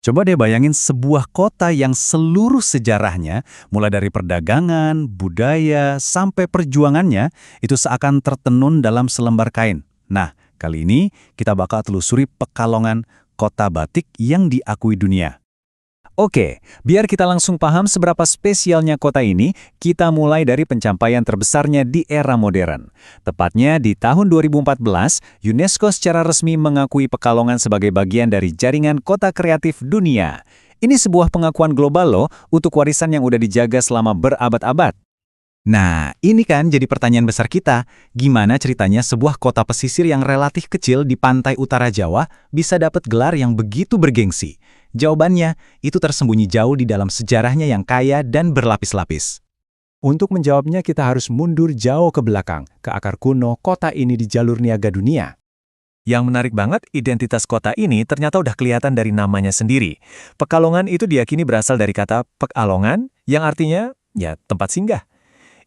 Coba deh bayangin sebuah kota yang seluruh sejarahnya, mulai dari perdagangan, budaya, sampai perjuangannya, itu seakan tertenun dalam selembar kain. Nah, kali ini kita bakal telusuri Pekalongan, kota batik yang diakui dunia. Oke, biar kita langsung paham seberapa spesialnya kota ini, kita mulai dari pencapaian terbesarnya di era modern. Tepatnya di tahun 2014, UNESCO secara resmi mengakui Pekalongan sebagai bagian dari jaringan kota kreatif dunia. Ini sebuah pengakuan global loh untuk warisan yang udah dijaga selama berabad-abad. Nah, ini kan jadi pertanyaan besar kita. Gimana ceritanya sebuah kota pesisir yang relatif kecil di pantai utara Jawa bisa dapat gelar yang begitu bergengsi? Jawabannya, itu tersembunyi jauh di dalam sejarahnya yang kaya dan berlapis-lapis. Untuk menjawabnya, kita harus mundur jauh ke belakang, ke akar kuno kota ini di jalur niaga dunia. Yang menarik banget, identitas kota ini ternyata udah kelihatan dari namanya sendiri. Pekalongan itu diyakini berasal dari kata pekalongan, yang artinya, ya, tempat singgah.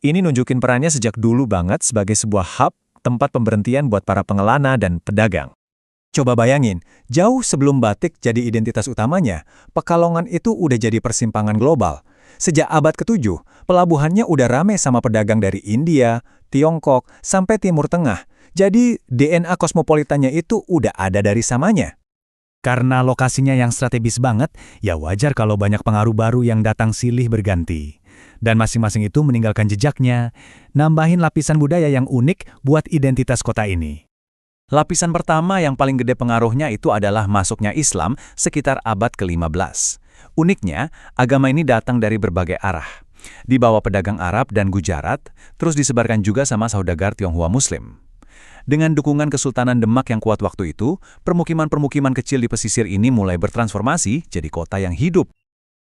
Ini nunjukin perannya sejak dulu banget sebagai sebuah hub, tempat pemberhentian buat para pengelana dan pedagang. Coba bayangin, jauh sebelum batik jadi identitas utamanya, Pekalongan itu udah jadi persimpangan global. Sejak abad ke-7, pelabuhannya udah rame sama pedagang dari India, Tiongkok, sampai Timur Tengah. Jadi DNA kosmopolitannya itu udah ada dari samanya. Karena lokasinya yang strategis banget, ya wajar kalau banyak pengaruh baru yang datang silih berganti. Dan masing-masing itu meninggalkan jejaknya, nambahin lapisan budaya yang unik buat identitas kota ini. Lapisan pertama yang paling gede pengaruhnya itu adalah masuknya Islam sekitar abad ke-15. Uniknya, agama ini datang dari berbagai arah. Dibawa pedagang Arab dan Gujarat, terus disebarkan juga sama saudagar Tionghoa Muslim. Dengan dukungan Kesultanan Demak yang kuat waktu itu, permukiman-permukiman kecil di pesisir ini mulai bertransformasi jadi kota yang hidup.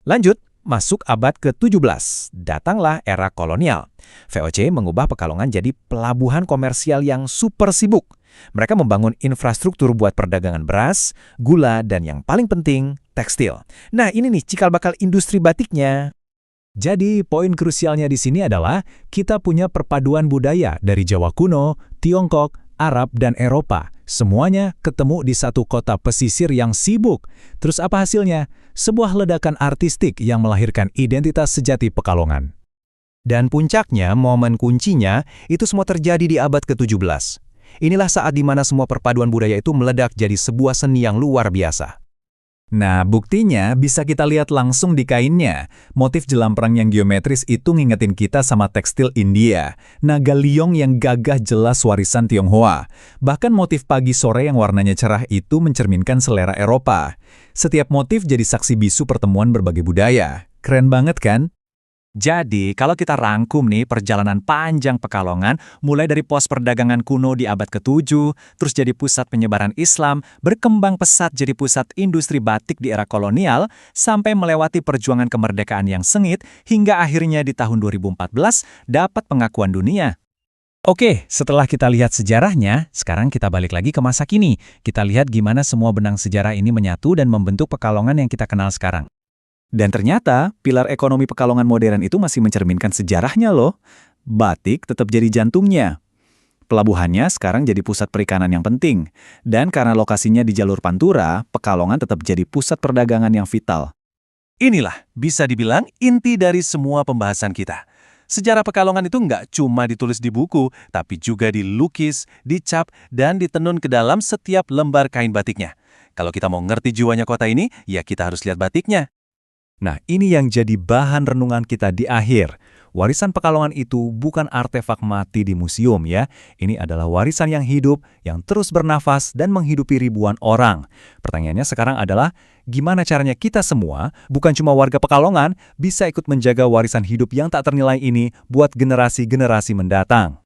Lanjut, masuk abad ke-17, datanglah era kolonial. VOC mengubah Pekalongan jadi pelabuhan komersial yang super sibuk. Mereka membangun infrastruktur buat perdagangan beras, gula, dan yang paling penting, tekstil. Nah, ini nih cikal bakal industri batiknya. Jadi, poin krusialnya di sini adalah kita punya perpaduan budaya dari Jawa kuno, Tiongkok, Arab, dan Eropa. Semuanya ketemu di satu kota pesisir yang sibuk. Terus apa hasilnya? Sebuah ledakan artistik yang melahirkan identitas sejati Pekalongan. Dan puncaknya, momen kuncinya, itu semua terjadi di abad ke-17. Inilah saat di mana semua perpaduan budaya itu meledak jadi sebuah seni yang luar biasa. Nah, buktinya bisa kita lihat langsung di kainnya. Motif jelamprang yang geometris itu ngingetin kita sama tekstil India. Naga liong yang gagah jelas warisan Tionghoa. Bahkan motif pagi sore yang warnanya cerah itu mencerminkan selera Eropa. Setiap motif jadi saksi bisu pertemuan berbagai budaya. Keren banget kan? Jadi, kalau kita rangkum nih perjalanan panjang Pekalongan, mulai dari pos perdagangan kuno di abad ke-7, terus jadi pusat penyebaran Islam, berkembang pesat jadi pusat industri batik di era kolonial, sampai melewati perjuangan kemerdekaan yang sengit, hingga akhirnya di tahun 2014 dapat pengakuan dunia. Oke, setelah kita lihat sejarahnya, sekarang kita balik lagi ke masa kini. Kita lihat gimana semua benang sejarah ini menyatu dan membentuk Pekalongan yang kita kenal sekarang. Dan ternyata, pilar ekonomi Pekalongan modern itu masih mencerminkan sejarahnya loh. Batik tetap jadi jantungnya. Pelabuhannya sekarang jadi pusat perikanan yang penting. Dan karena lokasinya di jalur Pantura, Pekalongan tetap jadi pusat perdagangan yang vital. Inilah, bisa dibilang, inti dari semua pembahasan kita. Sejarah Pekalongan itu nggak cuma ditulis di buku, tapi juga dilukis, dicap, dan ditenun ke dalam setiap lembar kain batiknya. Kalau kita mau ngerti jiwanya kota ini, ya kita harus lihat batiknya. Nah, ini yang jadi bahan renungan kita di akhir. Warisan Pekalongan itu bukan artefak mati di museum ya. Ini adalah warisan yang hidup, yang terus bernafas dan menghidupi ribuan orang. Pertanyaannya sekarang adalah, gimana caranya kita semua, bukan cuma warga Pekalongan, bisa ikut menjaga warisan hidup yang tak ternilai ini buat generasi-generasi mendatang?